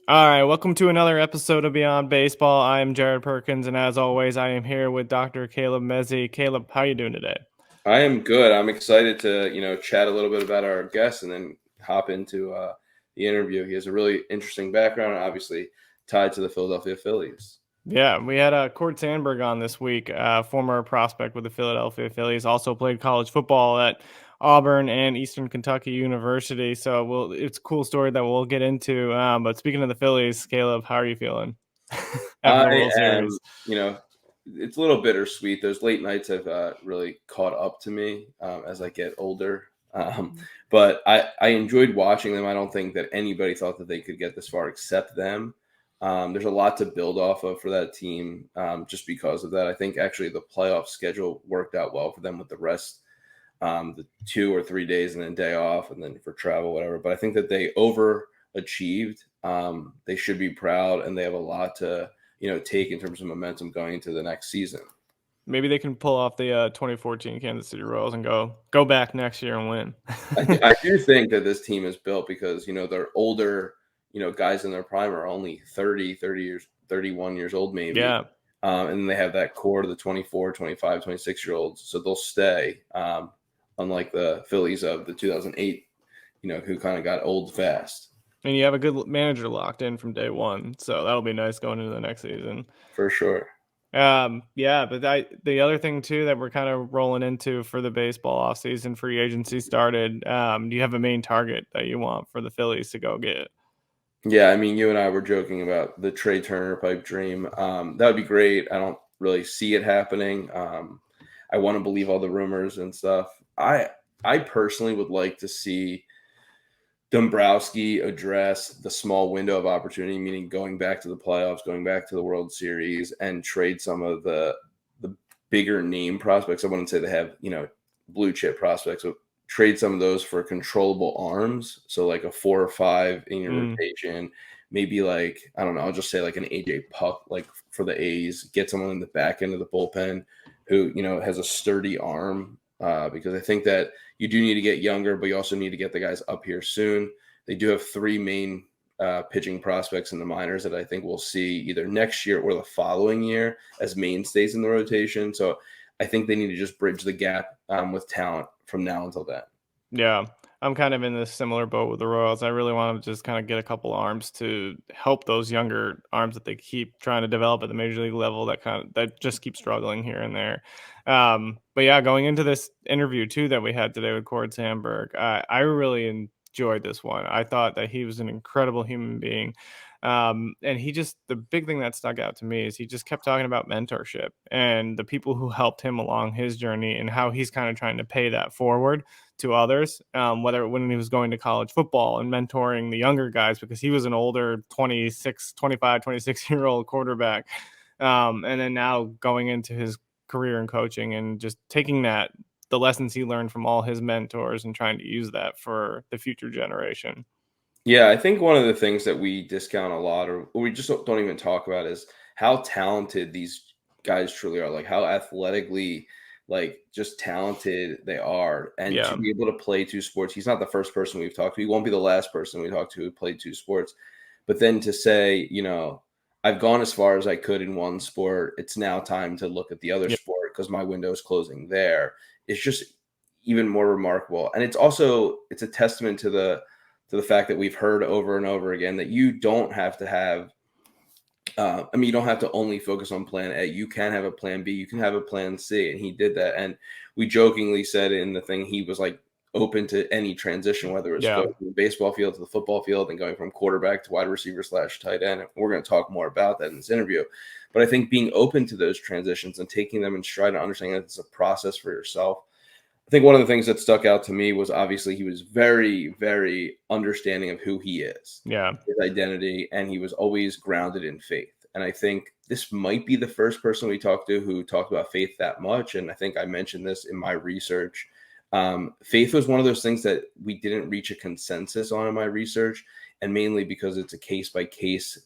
All right, welcome to another episode of Beyond Baseball. I am Jared Perkins, and as always, I am here with Dr. Caleb Mezzi. Caleb, how you doing today? I am good. I'm excited to, chat a little bit about our guest and then hop into the interview. He has a really interesting background, obviously tied to the Philadelphia Phillies. Yeah, we had Cord Sandberg on this week, former prospect with the Philadelphia Phillies. Also played college football at Auburn and Eastern Kentucky University. So it's a cool story that we'll get into. But speaking of the Phillies, Caleb, how are you feeling after the I World am, Series? it's a little bittersweet. Those late nights have really caught up to me as I get older. But I enjoyed watching them. I don't think that anybody thought that they could get this far except them. There's a lot to build off of for that team just because of that. I think actually the playoff schedule worked out well for them with the rest, the 2 or 3 days and then day off and then for travel, whatever. But I think that they overachieved. They should be proud, and they have a lot to take in terms of momentum going into the next season. Maybe they can pull off the 2014 Kansas City Royals and go back next year and win. I do think that this team is built because they're older. Guys in their prime are only 30 years, 31 years old maybe. Yeah. And then they have that core of the 24, 25, 26-year-olds. So they'll stay, unlike the Phillies of the 2008, who kind of got old fast. And you have a good manager locked in from day one. So that'll be nice going into the next season. For sure. Yeah, but the other thing too that we're kind of rolling into for the baseball offseason, free agency started. Do you have a main target that you want for the Phillies to go get? Yeah, I mean, you and I were joking about the Trey Turner pipe dream. That would be great. I don't really see it happening. I want to believe all the rumors and stuff. I personally would like to see Dombrowski address the small window of opportunity, meaning going back to the playoffs, going back to the World Series, and trade some of the bigger name prospects. I wouldn't say they have blue chip prospects, but trade some of those for controllable arms. So like a 4 or 5 in your rotation, maybe like, I don't know, I'll just say like an AJ Puck, like for the A's, get someone in the back end of the bullpen who, has a sturdy arm. Because I think that you do need to get younger, but you also need to get the guys up here soon. They do have 3 main pitching prospects in the minors that I think we'll see either next year or the following year as mainstays in the rotation. So I think they need to just bridge the gap with talent from now until then. Yeah, I'm kind of in this similar boat with the Royals. I really want to just kind of get a couple arms to help those younger arms that they keep trying to develop at the major league level that just keep struggling here and there. But yeah, going into this interview too that we had today with Cord Sandberg, I really enjoyed this one. I thought that he was an incredible human being. And the big thing that stuck out to me is he just kept talking about mentorship and the people who helped him along his journey and how he's kind of trying to pay that forward to others, whether when he was going to college football and mentoring the younger guys because he was an older 26-year-old quarterback. And then now going into his career in coaching and just taking the lessons he learned from all his mentors and trying to use that for the future generation. Yeah, I think one of the things that we discount a lot or we just don't even talk about is how talented these guys truly are, like how athletically just talented they are. And to Yeah. be able to play 2 sports, he's not the first person we've talked to. He won't be the last person we talked to who played 2 sports. But then to say, I've gone as far as I could in one sport. It's now time to look at the other Yeah. sport because my window is closing there. It's just even more remarkable. And it's a testament to the fact that we've heard over and over again that you don't have to have you don't have to only focus on plan A. You can have a plan B. You can have a plan C. And he did that. And we jokingly said in the thing, he was like open to any transition, whether it's Yeah. going from the baseball field to the football field and going from quarterback to wide receiver / tight end. We're going to talk more about that in this interview. But I think being open to those transitions and taking them in stride and understanding that it's a process for yourself. I think one of the things that stuck out to me was obviously he was very, very understanding of who he is, Yeah. his identity, and he was always grounded in faith. And I think this might be the first person we talked to who talked about faith that much. And I think I mentioned this in my research. Faith was one of those things that we didn't reach a consensus on in my research, and mainly because it's a case by case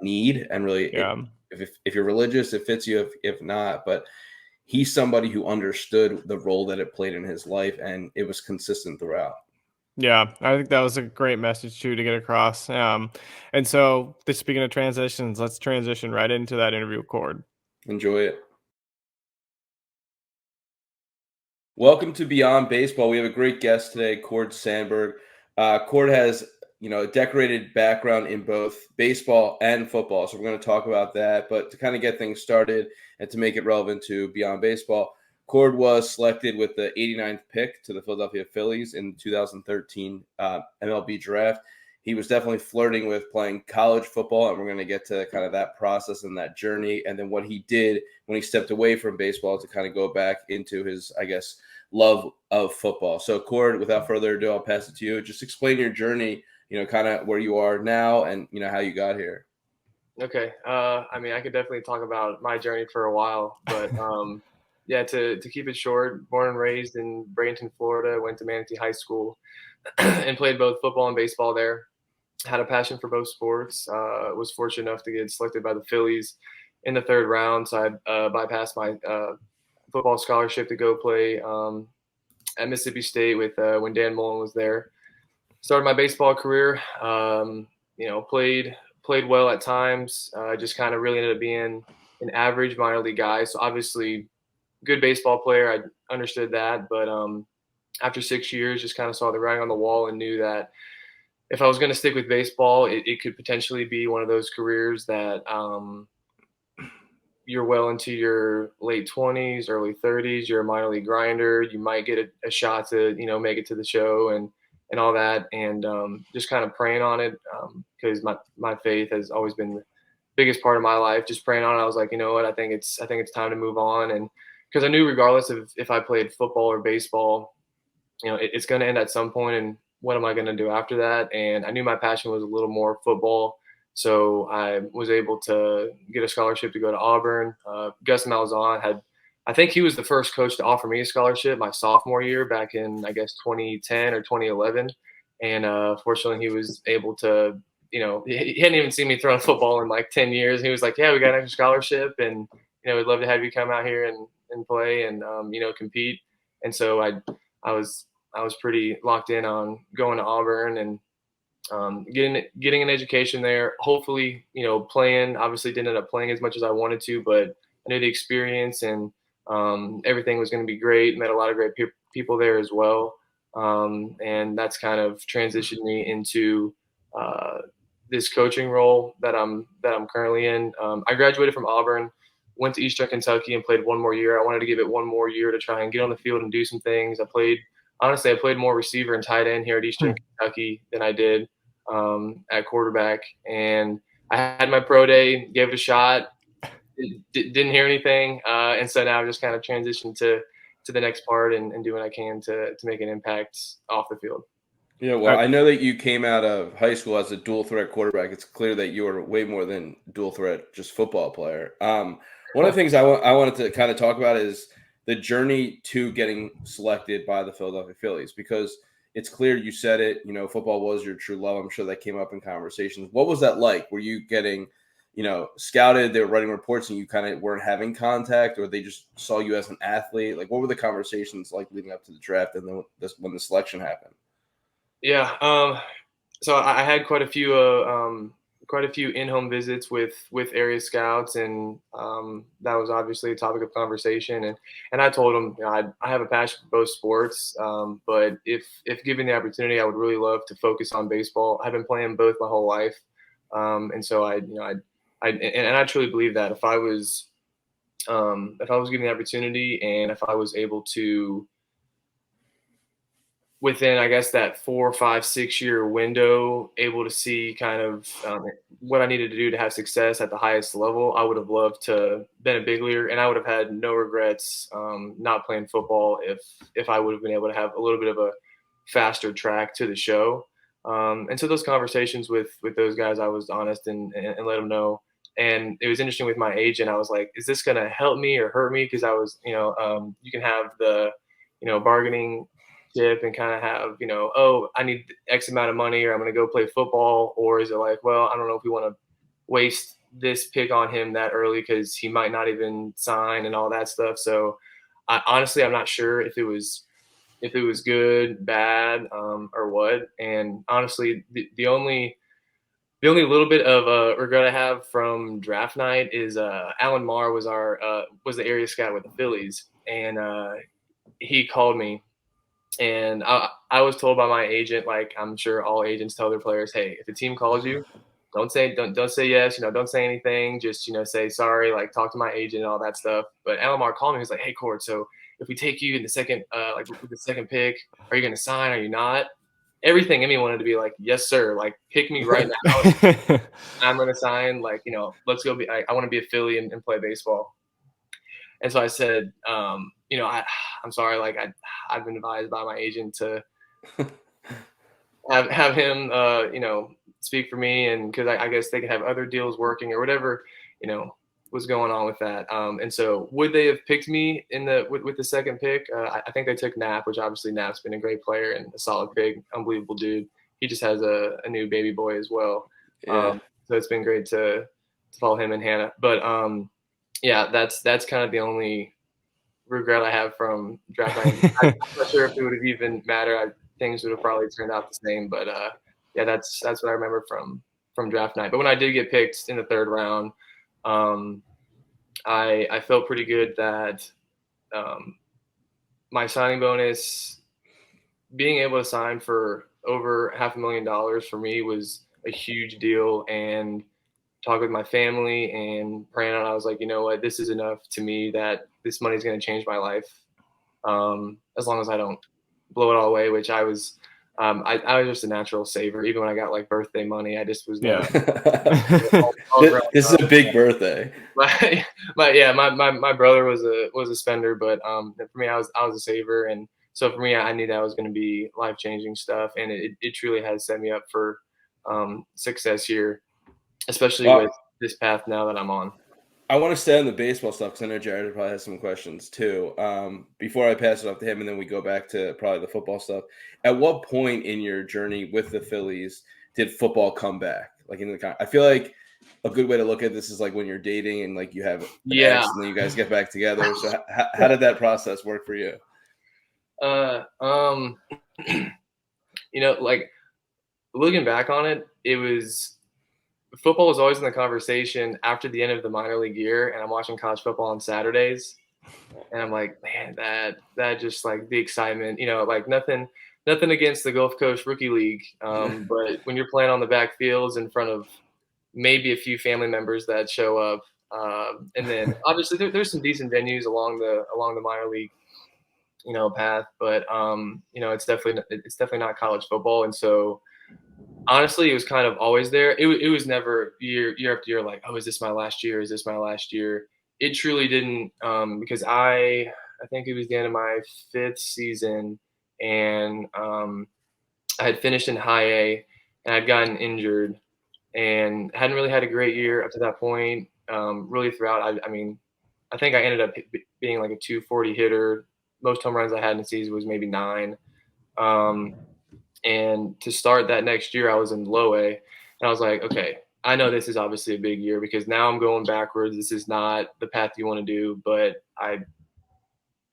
need. And really, Yeah. if you're religious, it fits you. If not, but he's somebody who understood the role that it played in his life, and it was consistent throughout. Yeah, I think that was a great message too to get across. And so, speaking of transitions, let's transition right into that interview cord. Enjoy it. Welcome to Beyond Baseball. We have a great guest today, Cord Sandberg. Cord has, a decorated background in both baseball and football, so we're going to talk about that. But to kind of get things started and to make it relevant to Beyond Baseball, Cord was selected with the 89th pick to the Philadelphia Phillies in 2013 MLB Draft. He was definitely flirting with playing college football, and we're going to get to kind of that process and that journey, and then what he did when he stepped away from baseball to kind of go back into his, I guess, love of football. So, Cord, without further ado, I'll pass it to you. Just explain your journey, kind of where you are now and, how you got here. Okay. I could definitely talk about my journey for a while, but yeah, to keep it short, born and raised in Bradenton, Florida, went to Manatee High School and played both football and baseball there. Had a passion for both sports. Was fortunate enough to get selected by the Phillies in the third round, so I bypassed my football scholarship to go play at Mississippi State with when Dan Mullen was there. Started my baseball career. Played well at times. Just kind of really ended up being an average minor league guy. So obviously, good baseball player. I understood that, but after 6 years, just kind of saw the writing on the wall and knew that if I was going to stick with baseball, it could potentially be one of those careers that you're well into your late 20s, early 30s. You're a minor league grinder. You might get a shot to make it to the show and all that, and just kind of praying on it because my faith has always been the biggest part of my life. Just praying on it, I was like, you know what, I think it's time to move on, and because I knew regardless of if I played football or baseball, it's going to end at some point, and what am I going to do after that? And I knew my passion was a little more football. So I was able to get a scholarship to go to Auburn. Gus Malzahn I think he was the first coach to offer me a scholarship my sophomore year back in, I guess, 2010 or 2011. And fortunately, he was able to, he hadn't even seen me throw a football in like 10 years. He was like, yeah, we got an extra scholarship, and, we'd love to have you come out here and play and, compete. And so I was pretty locked in on going to Auburn and getting an education there. Hopefully, playing. Obviously, didn't end up playing as much as I wanted to, but I knew the experience and everything was going to be great. Met a lot of great people there as well, and that's kind of transitioned me into this coaching role that I'm currently in. I graduated from Auburn, went to Eastern Kentucky, and played one more year. I wanted to give it one more year to try and get on the field and do some things. I played more receiver and tight end here at Eastern Kentucky than I did at quarterback. And I had my pro day, gave it a shot, didn't hear anything. And so now I've just kind of transitioned to the next part and do what I can to make an impact off the field. Yeah, well, I know that you came out of high school as a dual threat quarterback. It's clear that you are way more than dual threat, just football player. One of the things I wanted to kind of talk about is the journey to getting selected by the Philadelphia Phillies, because it's clear you said it, football was your true love. I'm sure that came up in conversations. What was that like? Were you getting, scouted? They were writing reports and you kind of weren't having contact, or they just saw you as an athlete? Like, what were the conversations like leading up to the draft and then when the selection happened? Yeah. So I had quite a few in-home visits with area scouts, and that was obviously a topic of conversation. And I told them, I have a passion for both sports, but if given the opportunity, I would really love to focus on baseball. I've been playing both my whole life, and so I truly believe that if I was given the opportunity and if I was able to, within, I guess, that 4, 5, 6 year window, able to see kind of what I needed to do to have success at the highest level, I would have loved to been a big leaguer, and I would have had no regrets not playing football if I would have been able to have a little bit of a faster track to the show. And so those conversations with those guys, I was honest and let them know. And it was interesting with my agent. I was like, is this going to help me or hurt me? Because I was, you can have the, bargaining chip and kind of have, oh, I need X amount of money or I'm going to go play football. Or is it like, well, I don't know if we want to waste this pick on him that early because he might not even sign and all that stuff. So honestly, I'm not sure if it was if it was good, bad, or what. And honestly, the only little bit of regret I have from draft night is Alan Marr was the area scout with the Phillies, and he called me, and I was told by my agent, like I'm sure all agents tell their players, hey, if the team calls you, don't say yes, don't say anything, just say sorry, like talk to my agent and all that stuff. But Alan Marr called me, he was like, hey Cord, so if we take you in the second like with the second pick, are you gonna sign? Are you not? Everything in me wanted to be like, yes, sir. Like, pick me right now. I'm going to sign. Like, let's go. I want to be a Philly and play baseball. And so I said, I'm sorry. Like, I've been advised by my agent to have him, speak for me, and because I guess they could have other deals working or whatever, was going on with that. And so would they have picked me in with the second pick? I think they took Knapp, which obviously Knapp's been a great player and a solid pick, unbelievable dude. He just has a new baby boy as well. Yeah. So it's been great to follow him and Hannah. But yeah, that's kind of the only regret I have from draft night. I'm not sure if it would have even mattered. Things would have probably turned out the same. But yeah, that's what I remember from draft night. But when I did get picked in the third round, I felt pretty good that my signing bonus, being able to sign for over $500,000 for me was a huge deal. And talk with my family and praying on, I was like, you know what, this is enough to me that this money is going to change my life. As long as I don't blow it all away, which I was. I was just a natural saver. Even when I got like birthday money, I just was never. This is a big birthday. My brother was a spender, but for me, I was a saver, and so for me, I knew that was going to be life changing stuff, and it truly has set me up for success here, especially with this path now that I'm on. I want to stay on the baseball stuff because I know Jared probably has some questions too. Before I pass it off to him, and then we go back to probably the football stuff. At what point in your journey with the Phillies did football come back? Like I feel like a good way to look at this is like when you're dating and like you have an ex and then you guys get back together. So how did that process work for you? Like looking back on it, it was. Football was always in the conversation after the end of the minor league year, and I'm watching college football on Saturdays, and I'm like, man, that just like the excitement, like nothing against the Gulf Coast Rookie League, but when you're playing on the backfields in front of maybe a few family members that show up, and then obviously there's some decent venues along the minor league, path, but it's definitely not college football, and so. Honestly, it was kind of always there. It was never year after year like, oh, is this my last year? Is this my last year? It truly didn't, because I think it was the end of my 5th season, and I had finished in high A, and I'd gotten injured, and hadn't really had a great year up to that point. Really throughout, I mean, I think I ended up being like a 240 hitter. Most home runs I had in the season was maybe 9. And to start that next year, I was in low A, and I was like, okay, I know this is obviously a big year because now I'm going backwards. This is not the path you want to do, but I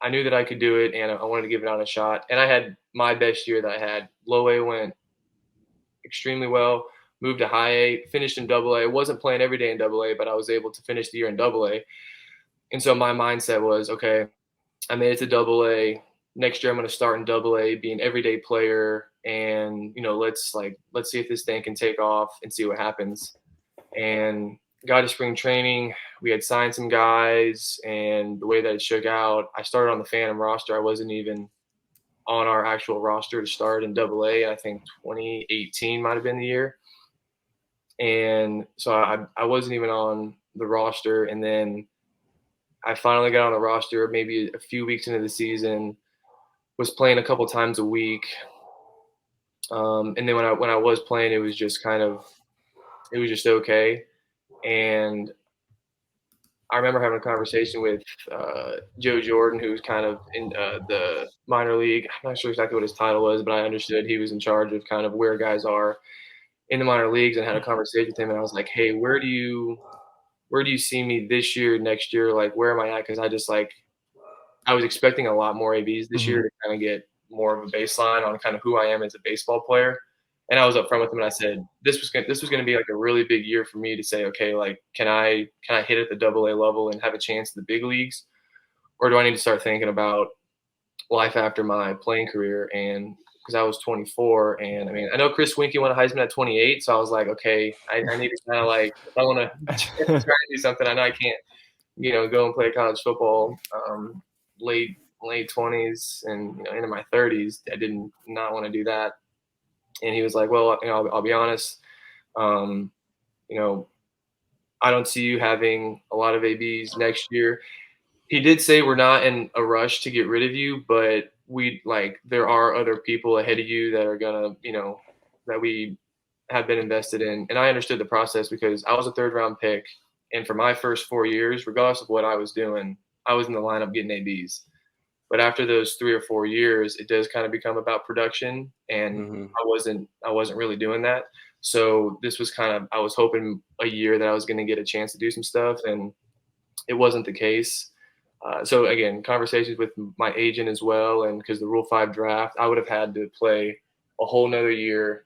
knew that I could do it, and I wanted to give it on a shot. And I had my best year that I had. Low A went extremely well, moved to high A, finished in double A. I wasn't playing every day in double A, but I was able to finish the year in double A. And so my mindset was, okay, I made it to double A. Next year I'm going to start in double A, be an everyday player, and let's see if this thing can take off and see what happens. And got to spring training, we had signed some guys, and the way that it shook out, I started on the Phantom roster. I wasn't even on our actual roster to start in double A. I think 2018 might have been the year, and so I wasn't even on the roster. And then I finally got on the roster maybe a few weeks into the season, was playing a couple times a week. And then when I was playing, it was just okay. And I remember having a conversation with Joe Jordan, who was kind of in the minor league. I'm not sure exactly what his title was, but I understood he was in charge of kind of where guys are in the minor leagues, and had a conversation with him. And I was like, hey, where do you see me this year, next year? Like, where am I at? Because I was expecting a lot more ABs this year to kind of get more of a baseline on kind of who I am as a baseball player. And I was upfront with him, and I said this was going to be like a really big year for me to say, okay, like can I hit at the AA level and have a chance at the big leagues, or do I need to start thinking about life after my playing career? And because I was 24, and I mean I know Chris Winkie won a Heisman at 28, so I was like, okay, I need to kind of like if I want to try and do something, I know I can't go and play college football late 20s and into my 30s. I did not want to do that. And he was like, well, I'll be honest, you know, I don't see you having a lot of ABs next year. He did say we're not in a rush to get rid of you, but there are other people ahead of you that are gonna, that we have been invested in. And I understood the process because I was a 3rd-round pick, and for my first 4 years, regardless of what I was doing, I was in the lineup getting ABs. But after those 3 or 4 years, it does kind of become about production, and I wasn't really doing that. So this was I was hoping a year that I was going to get a chance to do some stuff, and it wasn't the case. So again, conversations with my agent as well, and because the Rule 5 draft, I would have had to play a whole nother year,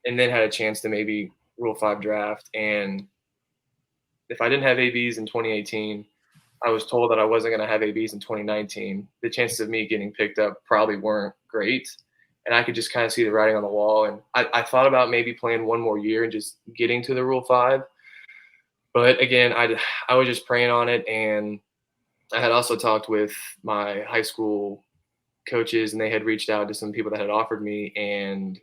and then had a chance to maybe Rule 5 draft. And if I didn't have ABs in 2018. I was told that I wasn't going to have ABs in 2019. The chances of me getting picked up probably weren't great. And I could just kind of see the writing on the wall. And I thought about maybe playing one more year and just getting to the Rule 5. But again, I was just praying on it. And I had also talked with my high school coaches, and they had reached out to some people that had offered me. And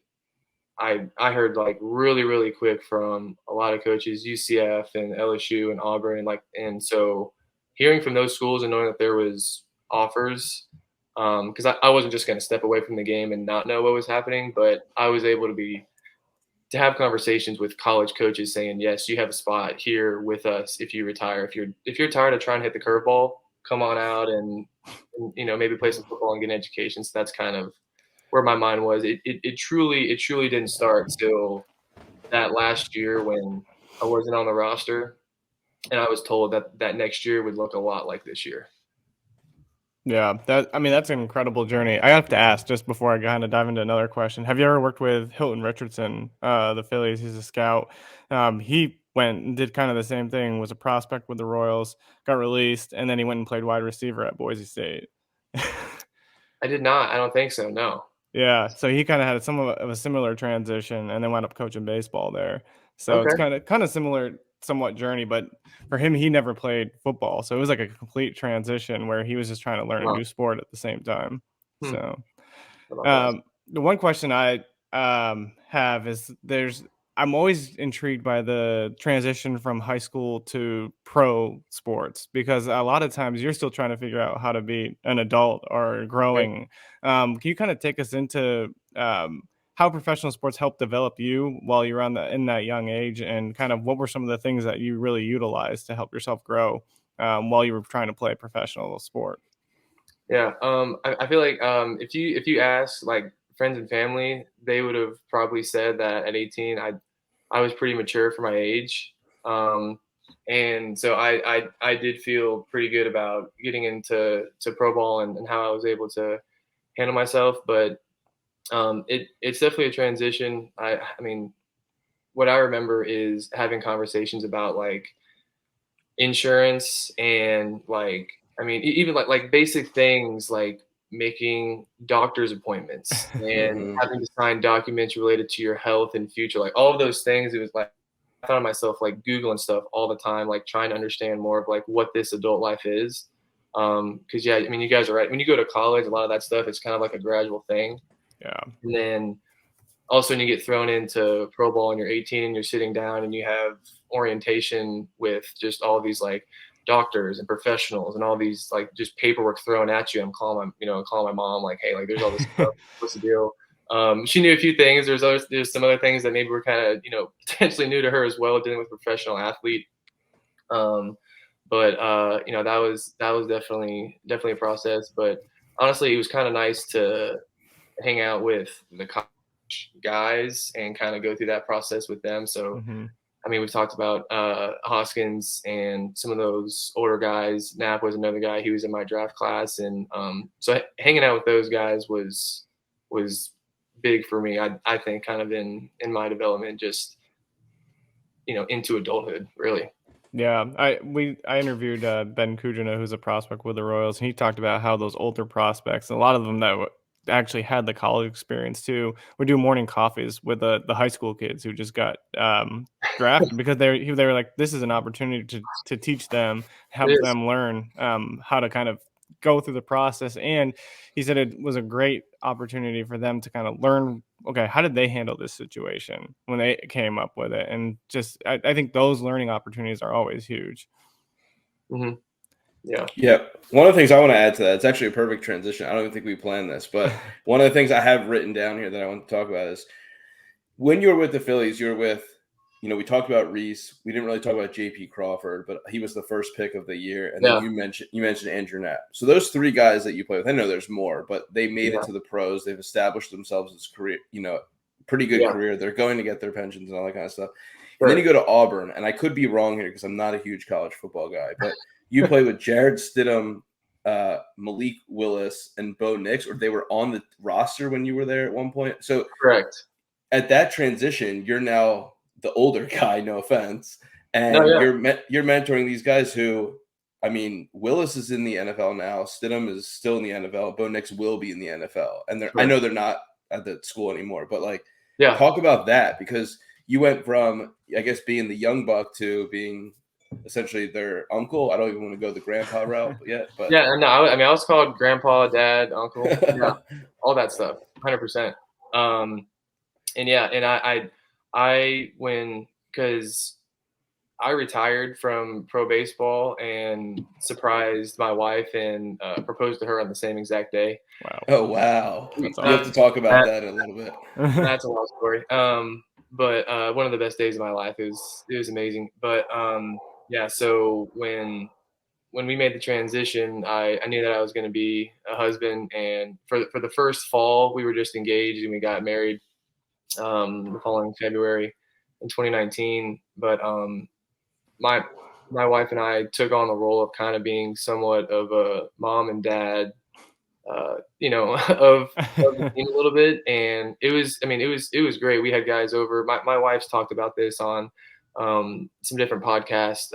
I heard like really, really quick from a lot of coaches, UCF and LSU and Auburn. And so hearing from those schools and knowing that there was offers, because I wasn't just going to step away from the game and not know what was happening, but I was able to have conversations with college coaches saying, yes, you have a spot here with us if you retire. If you're tired of trying to hit the curveball, come on out and maybe play some football and get an education. So that's kind of where my mind was. It truly didn't start till that last year when I wasn't on the roster. And I was told that next year would look a lot like this year. Yeah, that's an incredible journey. I have to ask just before I kind of dive into another question. Have you ever worked with Hilton Richardson, the Phillies? He's a scout. He went and did kind of the same thing, was a prospect with the Royals, got released, and then he went and played wide receiver at Boise State. I did not. I don't think so, no. Yeah, so he kind of had some of a similar transition and then wound up coaching baseball there. So it's Okay. kind of similar somewhat journey, but for him, he never played football. So it was like a complete transition where he was just trying to learn a Wow. new sport at the same time. Hmm. So How about that? the one question I have is I'm always intrigued by the transition from high school to pro sports because a lot of times you're still trying to figure out how to be an adult or Right. growing. Can you kind of take us into how professional sports helped develop you while you're in that young age, and kind of what were some of the things that you really utilized to help yourself grow while you were trying to play a professional sport? Yeah. I feel like if you ask like friends and family, they would have probably said that at 18 I was pretty mature for my age. And so I did feel pretty good about getting into pro ball and how I was able to handle myself. But it's definitely a transition. I mean, what I remember is having conversations about like insurance and like I mean even like basic things like making doctor's appointments and Mm-hmm. having to sign documents related to your health and future, like all of those things. It was like I found myself like googling stuff all the time, like trying to understand more of like what this adult life is. Because yeah, I mean you guys are right, when you go to college a lot of that stuff it's kind of like a gradual thing. Yeah. And then also when you get thrown into pro ball and you're 18 and you're sitting down and you have orientation with just all these like doctors and professionals and all these like just paperwork thrown at you. I'm calling my mom like, hey, like there's all this stuff. What's the deal? She knew a few things. There's some other things that maybe were kind of potentially new to her as well, dealing with a professional athlete. But that was definitely a process. But honestly, it was kind of nice to hang out with the college guys and kind of go through that process with them. So, Hmm. I mean, we've talked about Hoskins and some of those older guys. Knapp was another guy. He was in my draft class. And so hanging out with those guys was was big for me. I think kind of in my development, just into adulthood, really. Yeah, I interviewed Ben Kujina, who's a prospect with the Royals, and he talked about how those older prospects, and a lot of them that actually had the college experience too, would do morning coffees with the high school kids who just got drafted because they were like, this is an opportunity to teach them, It help is. them learn how to kind of go through the process. And he said it was a great opportunity for them to kind of learn, okay, how did they handle this situation when they came up with it? And just, I think those learning opportunities are always huge. Hmm. Yeah. Yeah. One of the things I want to add to that, it's actually a perfect transition. I don't even think we planned this, but one of the things I have written down here that I want to talk about is when you were with the Phillies, you were with, we talked about Reese. We didn't really talk about JP Crawford, but he was the first pick of the year. And then Yeah. you mentioned Andrew Knapp. So those three guys that you play with, I know there's more, but they made it to the pros. They've established themselves as career, pretty good career. They're going to get their pensions and all that kind of stuff. And then you go to Auburn, and I could be wrong here because I'm not a huge college football guy, but you play with Jared Stidham, Malik Willis, and Bo Nix, or they were on the roster when you were there at one point. So Correct. At that transition, you're now the older guy, no offense, and you're mentoring these guys who, I mean, Willis is in the NFL now. Stidham is still in the NFL. Bo Nix will be in the NFL, and I know they're not at the school anymore, but talk about that because you went from, I guess, being the young buck to being essentially their uncle. I don't even want to go the grandpa route yet, but yeah, no, I mean, I was called grandpa, dad, uncle, all that stuff, 100%. And yeah, and because I retired from pro baseball and surprised my wife and proposed to her on the same exact day. Wow. Oh, wow. That's You have to talk about that in a little bit. That's a long story. But one of the best days of my life. It was amazing. But yeah, so when we made the transition, I knew that I was going to be a husband, and for the first fall, we were just engaged and we got married the following February in 2019. But my wife and I took on the role of kind of being somewhat of a mom and dad, of the team a little bit, and it was great. We had guys over. My wife's talked about this on some different podcasts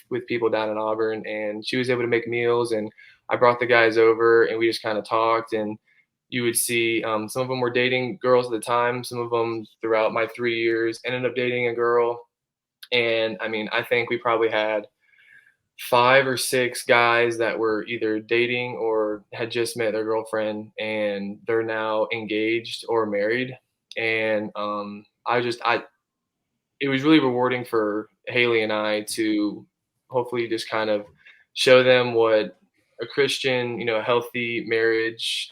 with people down in Auburn, and she was able to make meals, and I brought the guys over, and we just kind of talked, and you would see some of them were dating girls at the time. Some of them throughout my 3 years ended up dating a girl, and I mean, I think we probably had 5 or 6 guys that were either dating or had just met their girlfriend and they're now engaged or married. And it was really rewarding for Haley and I to hopefully just kind of show them what a Christian, healthy marriage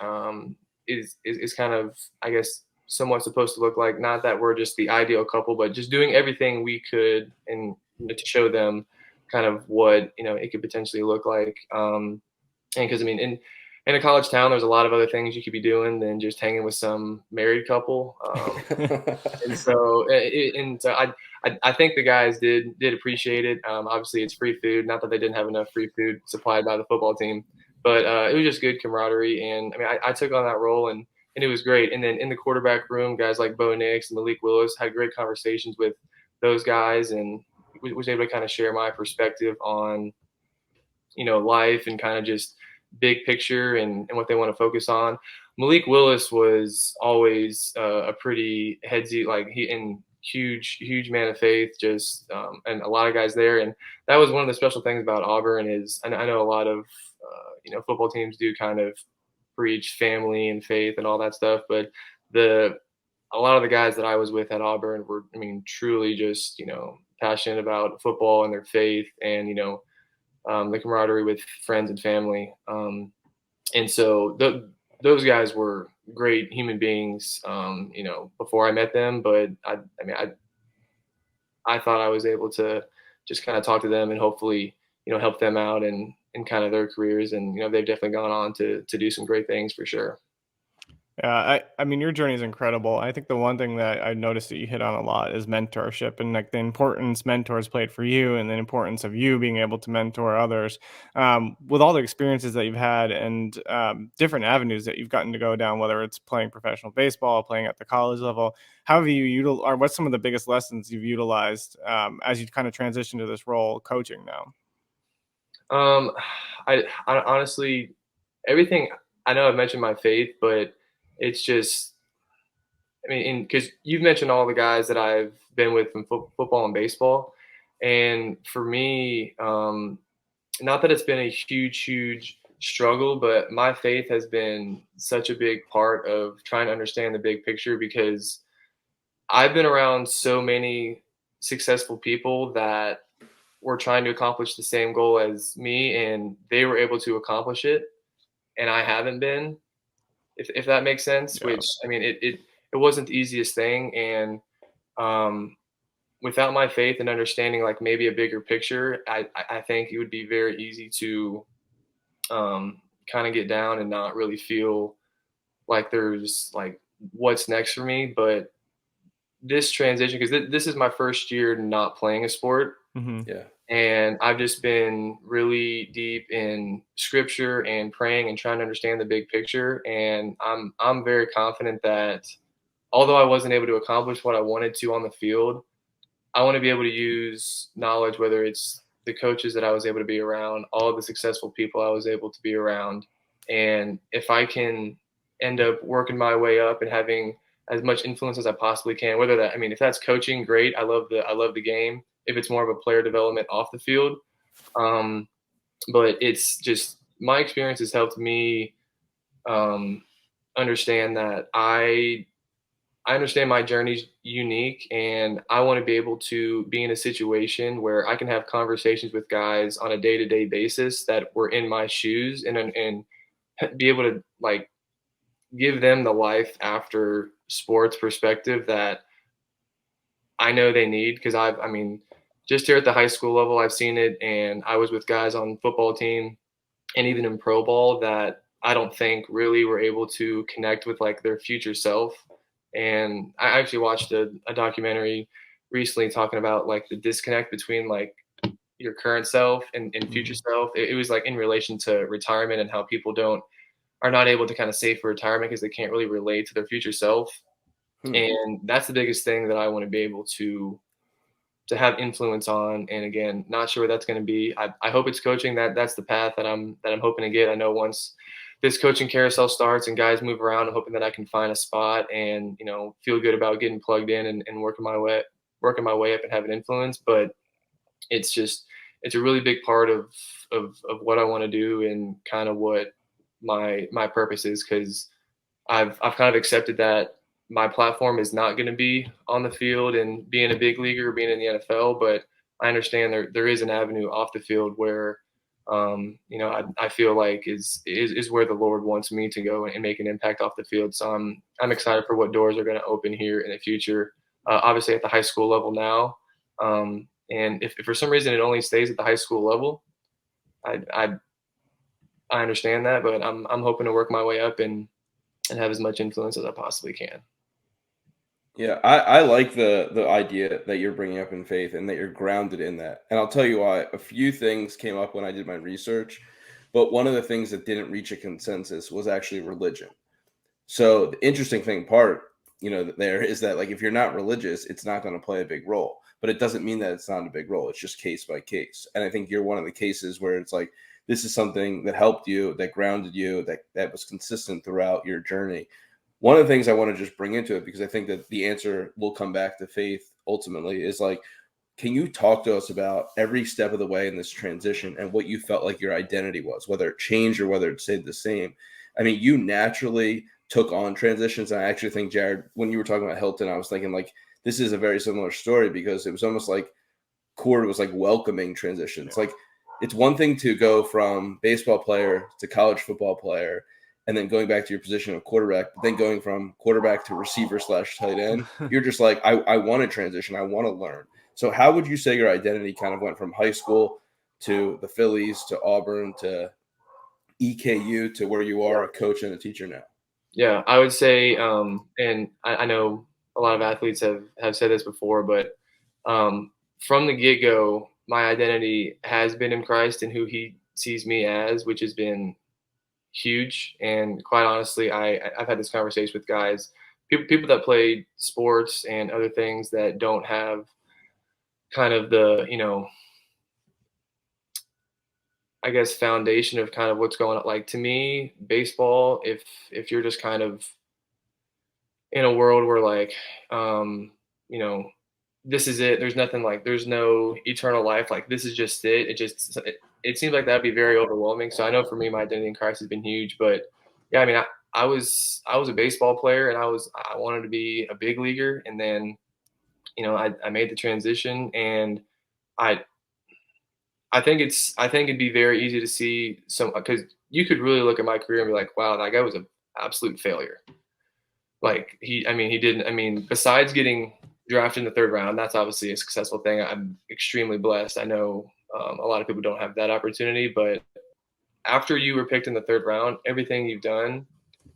is kind of, I guess, somewhat supposed to look like. Not that we're just the ideal couple, but just doing everything we could and to show them kind of what it could potentially look like. And because I mean, in a college town, there's a lot of other things you could be doing than just hanging with some married couple. And so I think the guys did appreciate it. Obviously, it's free food. Not that they didn't have enough free food supplied by the football team, but it was just good camaraderie. And I mean, I took on that role, and it was great. And then in the quarterback room, guys like Bo Nix and Malik Willis had great conversations with those guys, and was able to kind of share my perspective on life and kind of just big picture and what they want to focus on. Malik Willis was always a pretty headsy, huge man of faith, just and a lot of guys there. And that was one of the special things about Auburn is I know a lot of football teams do kind of preach family and faith and all that stuff, but a lot of the guys that I was with at Auburn were, I mean, truly just passionate about football and their faith and the camaraderie with friends and family. And so those guys were great human beings, before I met them. But I thought I was able to just kind of talk to them and hopefully, help them out and in kind of their careers. And, they've definitely gone on to do some great things for sure. Yeah, I mean, your journey is incredible. I think the one thing that I noticed that you hit on a lot is mentorship and like the importance mentors played for you and the importance of you being able to mentor others. With all the experiences that you've had and different avenues that you've gotten to go down, whether it's playing professional baseball, playing at the college level, how have you or what's some of the biggest lessons you've utilized as you kind of transition to this role coaching now? Um, I honestly, everything, I know I've mentioned my faith, but it's just, I mean, because you've mentioned all the guys that I've been with from football and baseball, and for me, not that it's been a huge struggle, but my faith has been such a big part of trying to understand the big picture because I've been around so many successful people that were trying to accomplish the same goal as me, and they were able to accomplish it, and I haven't been. If that makes sense. Yeah. Which I mean, it wasn't the easiest thing, and um, without my faith and understanding like maybe a bigger picture, I think it would be very easy to kind of get down and not really feel like there's like what's next for me. But this transition, because this is my first year not playing a sport, Hmm. Yeah. and I've just been really deep in scripture and praying and trying to understand the big picture. And I'm very confident that although I wasn't able to accomplish what I wanted to on the field, I want to be able to use knowledge, whether it's the coaches that I was able to be around, all of the successful people I was able to be around. And if I can end up working my way up and having as much influence as I possibly can, whether that, I mean, if that's coaching, great. I love the game. If it's more of a player development off the field, um, but it's just my experience has helped me um, understand that I understand my journey's unique, and I want to be able to be in a situation where I can have conversations with guys on a day-to-day basis that were in my shoes, and be able to like give them the life after sports perspective that I know they need. Because I mean, just here at the high school level, I've seen it, and I was with guys on football team and even in pro ball that I don't think really were able to connect with like their future self. And I actually watched a documentary recently talking about like the disconnect between like your current self and future Hmm. self. It was like in relation to retirement and how people don't are not able to kind of save for retirement because they can't really relate to their future self. Hmm. And that's the biggest thing that I want to be able to have influence on. And again, not sure what that's going to be. I hope it's coaching. That's the path that I'm hoping to get. I know once this coaching carousel starts and guys move around, I'm hoping that I can find a spot and feel good about getting plugged in and working my way up and have an influence. But it's just it's a really big part of what I want to do and kind of what my purpose is, because I've kind of accepted that my platform is not going to be on the field and being a big leaguer or being in the NFL, but I understand there is an avenue off the field where I feel like is where the Lord wants me to go and make an impact off the field. So I'm excited for what doors are going to open here in the future. Obviously at the high school level now, and if for some reason it only stays at the high school level, I I, I understand that, but I'm hoping to work my way up and have as much influence as I possibly can. Yeah, I like the idea that you're bringing up in faith and that you're grounded in that. And I'll tell you why. A few things came up when I did my research, but one of the things that didn't reach a consensus was actually religion. So the interesting thing part, there is that like if you're not religious, it's not going to play a big role. But it doesn't mean that it's not a big role. It's just case by case. And I think you're one of the cases where it's like this is something that helped you, that grounded you, that was consistent throughout your journey. One of the things I want to just bring into it, because I think that the answer will come back to faith ultimately, is like, can you talk to us about every step of the way in this transition and what you felt like your identity was, whether it changed or whether it stayed the same? I mean, you naturally took on transitions. And I actually think, Jared, when you were talking about Hilton, I was thinking like, this is a very similar story because it was almost like Cord was like welcoming transitions. Like it's one thing to go from baseball player to college football player and then going back to your position of quarterback, but then going from quarterback to receiver / tight end, you're just like, I want to transition. I want to learn. So how would you say your identity kind of went from high school to the Phillies to Auburn to EKU to where you are a coach and a teacher now? Yeah, I would say, and I know a lot of athletes have said this before, but from the get go, my identity has been in Christ and who He sees me as, which has been huge. And quite honestly, I've had this conversation with guys, people that play sports and other things that don't have kind of the, I guess, foundation of kind of what's going on. Like to me, baseball, if you're just kind of in a world where like, um, you know, this is it. There's nothing like there's no eternal life. Like this is just it. It seems like that'd be very overwhelming. So I know for me, my identity in Christ has been huge. But yeah, I mean, I was a baseball player and I wanted to be a big leaguer, and then I made the transition, and I I think it'd be very easy to see some because you could really look at my career and be like, wow, that guy was an absolute failure. Like he didn't. I mean, besides getting drafted in the third round, that's obviously a successful thing. I'm extremely blessed. I know a lot of people don't have that opportunity, but after you were picked in the third round, everything you've done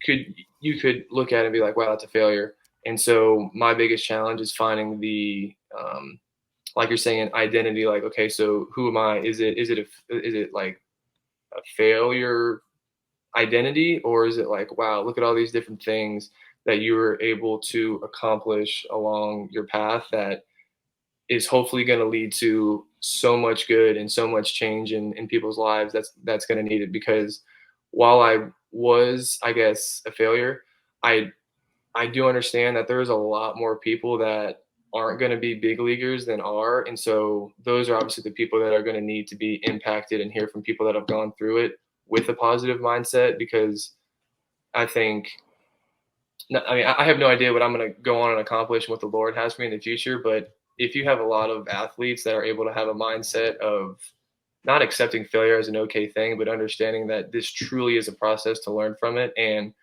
could you could look at it and be like, wow, that's a failure. And so my biggest challenge is finding the like you're saying, identity. Like, okay, so who am I? Is it like a failure identity, or is it like, wow, look at all these different things that you were able to accomplish along your path that is hopefully going to lead to so much good and so much change in people's lives that's going to need it. Because while I was, I guess, a failure, i I do understand that there's a lot more people that aren't going to be big leaguers than are, and so those are obviously the people that are going to need to be impacted and hear from people that have gone through it with a positive mindset. Because I think, no, I mean, I have no idea what I'm going to go on and accomplish and what the Lord has for me in the future. But if you have a lot of athletes that are able to have a mindset of not accepting failure as an okay thing, but understanding that this truly is a process to learn from it. And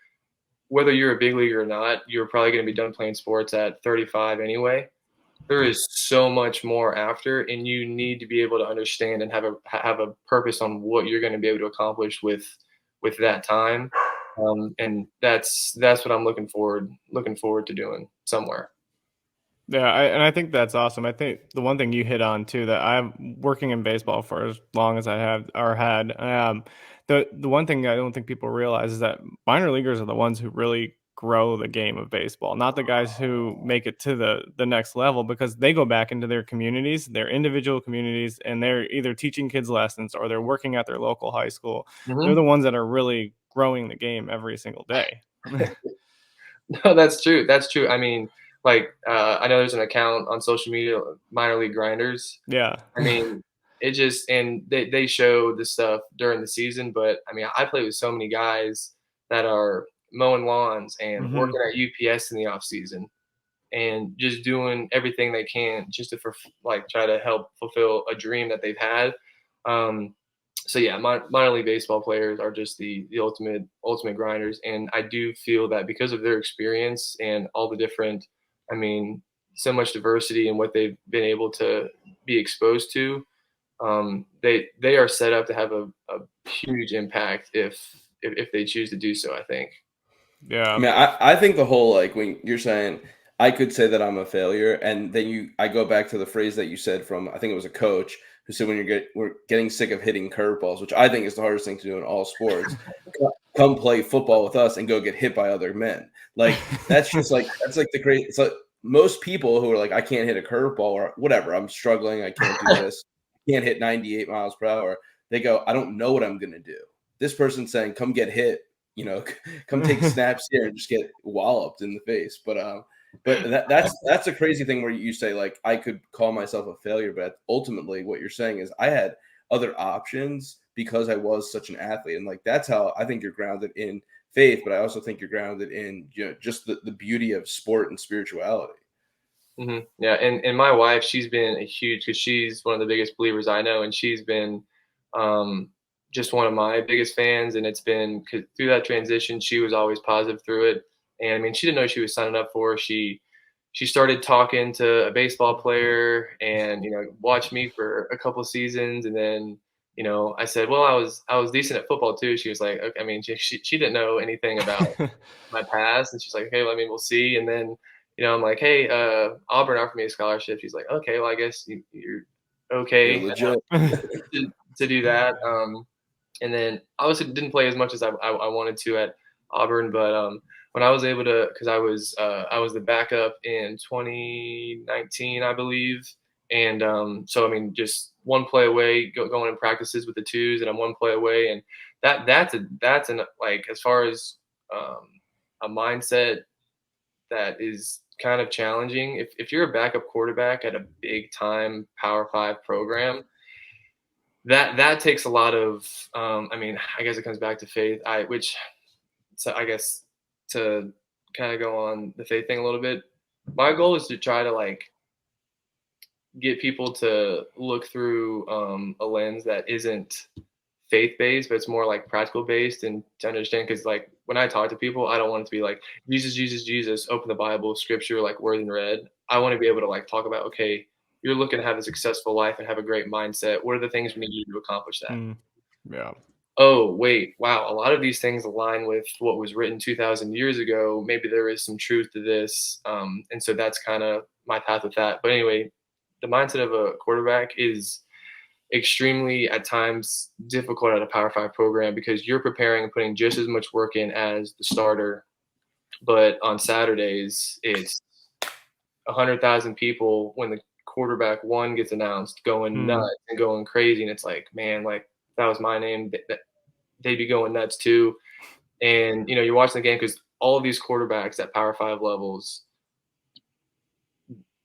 whether you're a big leaguer or not, you're probably going to be done playing sports at 35 anyway. There is so much more after, and you need to be able to understand and have a purpose on what you're going to be able to accomplish with that time. And that's what I'm looking forward to doing somewhere. Yeah, and I think that's awesome. I think the one thing you hit on too that I'm working in baseball for as long as I have or had, the one thing I don't think people realize is that minor leaguers are the ones who really grow the game of baseball, not the guys who make it to the next level, because they go back into their communities, their individual communities, and they're either teaching kids lessons or they're working at their local high school. They're Hmm. the ones that are really growing the game every single day. No, that's true. That's true. I mean, like, I know there's an account on social media, minor league grinders. Yeah. I mean, it just and they show the stuff during the season, but I mean, I play with so many guys that are mowing lawns and Hmm. working at UPS in the off season and just doing everything they can just to like try to help fulfill a dream that they've had. Um, so yeah, minor league baseball players are just the ultimate grinders, and I do feel that because of their experience and all the different, I mean, so much diversity in what they've been able to be exposed to, they are set up to have a huge impact if they choose to do so. I think. I Yeah. mean, I think the whole like when you're saying I could say that I'm a failure, and then I go back to the phrase that you said from I think it was a coach who said when we're getting sick of hitting curveballs, which I think is the hardest thing to do in all sports. Come play football with us and go get hit by other men. Like that's just like that's like the great. It's like most people who are like I can't hit a curveball or whatever. I'm struggling. I can't do this. Can't hit 98 miles per hour. They go, I don't know what I'm gonna do. This person's saying, come get hit. You know, come take snaps here and just get walloped in the face. But that's a crazy thing where you say like I could call myself a failure, but ultimately what you're saying is I had other options because I was such an athlete, and like that's how I think you're grounded in faith, but I also think you're grounded in just the beauty of sport and spirituality. Yeah, and my wife, she's been a huge because she's one of the biggest believers I know, and she's been um, just one of my biggest fans. And it's been 'cause through that transition, she was always positive through it. And I mean, she didn't know she was signing up for. She started talking to a baseball player, and watched me for a couple seasons, and then I said, well, I was decent at football too. She was like, okay. I mean, she didn't know anything about my past, and she's like, okay, well, I mean, we'll see. And then, I'm like, hey, Auburn offered me a scholarship. She's like, okay, well, I guess you're You're okay legit. to do that. And then obviously didn't play as much as I wanted to at Auburn, but when I was able to, because I was the backup in 2019, I believe, and so I mean, just one play away, going in practices with the twos, and I'm one play away, and that's an like as far as um, a mindset that is kind of challenging. If you're a backup quarterback at a big time Power Five program, that takes a lot of I mean, I guess it comes back to faith. So I guess to kind of go on the faith thing a little bit, my goal is to try to like get people to look through a lens that isn't faith based, but it's more like practical based, and to understand, because like when I talk to people, I don't want it to be like Jesus, Jesus, Jesus, open the Bible, scripture, like word and read. I want to be able to like talk about, okay, you're looking to have a successful life and have a great mindset. What are the things we need to do to accomplish that? Yeah. Oh, wait, wow, a lot of these things align with what was written 2,000 years ago. Maybe there is some truth to this. And so that's kind of my path with that. But anyway, the mindset of a quarterback is extremely at times difficult at a Power Five program, because you're preparing and putting just as much work in as the starter. But on Saturdays, it's 100,000 people when the quarterback one gets announced going nuts and going crazy. And it's like, man, like if that was my name, they'd be going nuts too. And, you're watching the game because all of these quarterbacks at Power Five levels,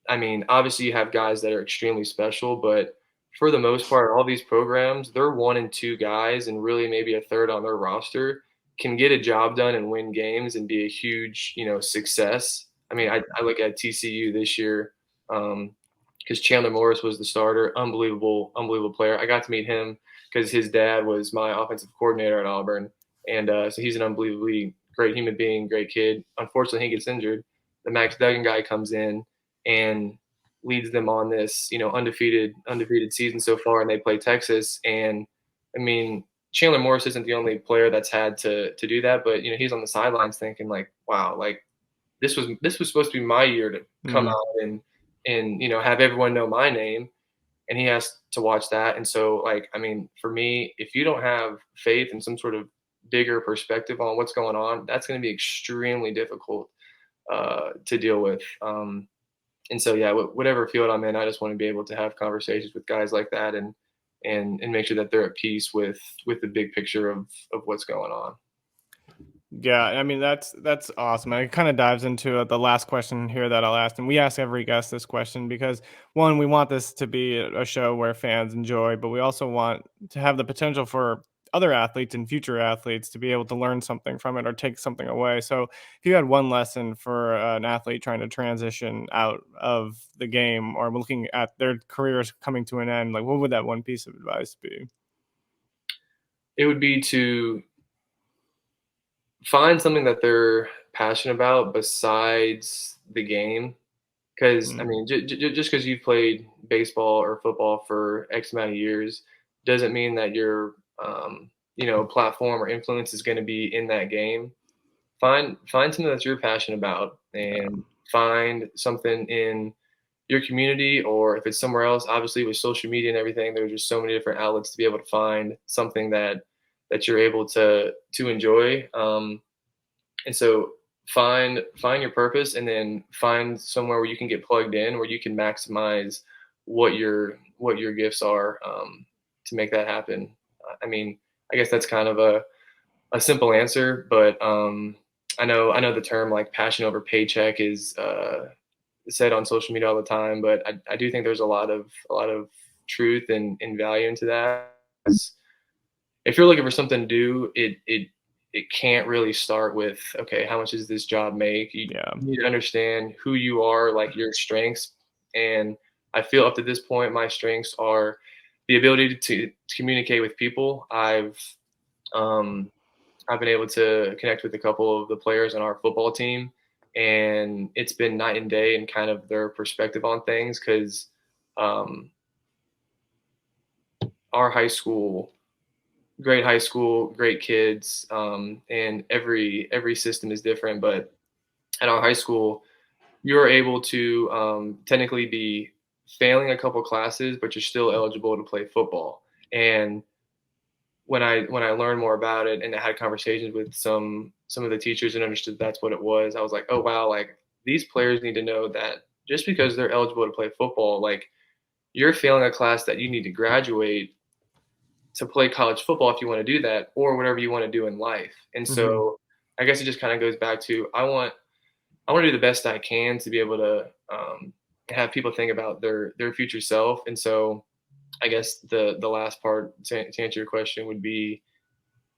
I mean, obviously you have guys that are extremely special, but for the most part, all these programs, they're one and two guys, and really maybe a third on their roster can get a job done and win games and be a huge, success. I mean, I look at TCU this year because Chandler Morris was the starter, unbelievable, unbelievable player. I got to meet him because his dad was my offensive coordinator at Auburn, and so he's an unbelievably great human being, great kid. Unfortunately, he gets injured. The Max Duggan guy comes in and leads them on this, undefeated season so far, and they play Texas. And I mean, Chandler Morris isn't the only player that's had to do that, but he's on the sidelines thinking like, wow, like this was supposed to be my year to come out and have everyone know my name, and he has to watch that. And so, like, I mean, for me, if you don't have faith and some sort of bigger perspective on what's going on, that's going to be extremely difficult to deal with. And so, yeah, whatever field I'm in, I just want to be able to have conversations with guys like that, and make sure that they're at peace with the big picture of what's going on. Yeah, I mean that's awesome. And it kind of dives into the last question here that I'll ask, and we ask every guest this question because one, we want this to be a show where fans enjoy, but we also want to have the potential for other athletes and future athletes to be able to learn something from it or take something away. So, if you had one lesson for an athlete trying to transition out of the game or looking at their careers coming to an end, like what would that one piece of advice be? It would be to find something that they're passionate about besides the game. Because I mean, just because you've played baseball or football for X amount of years doesn't mean that your platform or influence is going to be in that game. Find something that you're passionate about, and find something in your community, or if it's somewhere else. Obviously, with social media and everything, there's just so many different outlets to be able to find something that you're able to enjoy. And so find your purpose, and then find somewhere where you can get plugged in, where you can maximize what your gifts are, to make that happen. I mean, I guess that's kind of a simple answer, but I know the term like passion over paycheck is said on social media all the time, but I do think there's a lot of truth and value into that. If you're looking for something to do, it can't really start with, okay, how much does this job make? You Yeah. need to understand who you are, like your strengths. And I feel up to this point, my strengths are the ability to communicate with people. Um, I've been able to connect with a couple of the players on our football team, and it's been night and day in kind of their perspective on things. Because our high school, great high school, great kids, and every system is different. But at our high school, you're able to technically be failing a couple classes, but you're still eligible to play football. And when I learned more about it and I had conversations with some of the teachers and understood that's what it was, I was like, oh wow, like these players need to know that just because they're eligible to play football, like you're failing a class that you need to graduate to play college football if you want to do that or whatever you want to do in life. And Mhm. so I guess it just kind of goes back to I want to do the best I can to be able to have people think about their future self. And so I guess the last part to answer your question would be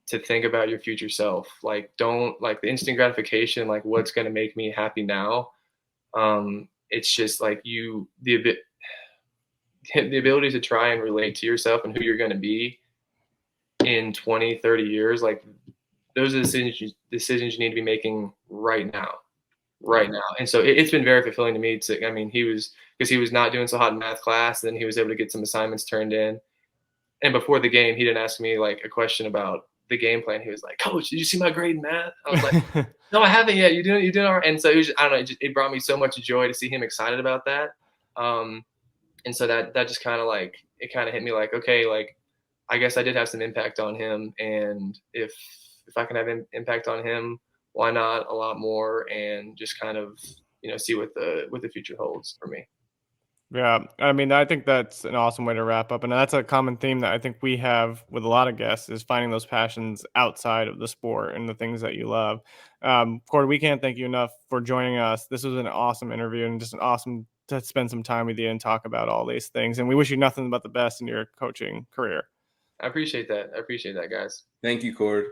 to think about your future self. Like don't like the instant gratification, like what's going to make me happy now. It's just like the ability to try and relate to yourself and who you're going to be in 20, 30 years. Like those are decisions you need to be making right now, right now. And so it's been very fulfilling to me to, I mean, because he was not doing so hot in math class, and then he was able to get some assignments turned in. And before the game, he didn't ask me like a question about the game plan. He was like, "Coach, did you see my grade in math?" I was like, "No, I haven't yet. You're doing all right." And so I don't know. It brought me so much joy to see him excited about that. Um, and so that just kind of like it kind of hit me like, okay, like I guess I did have some impact on him, and if I can have impact on him, why not a lot more? And just kind of see what the future holds for me. Yeah, I mean, I think that's an awesome way to wrap up, and that's a common theme that I think we have with a lot of guests is finding those passions outside of the sport and the things that you love. Corey, we can't thank you enough for joining us. This was an awesome interview and just an awesome to spend some time with you and talk about all these things. And we wish you nothing but the best in your coaching career. I appreciate that. I appreciate that, guys. Thank you, Cord.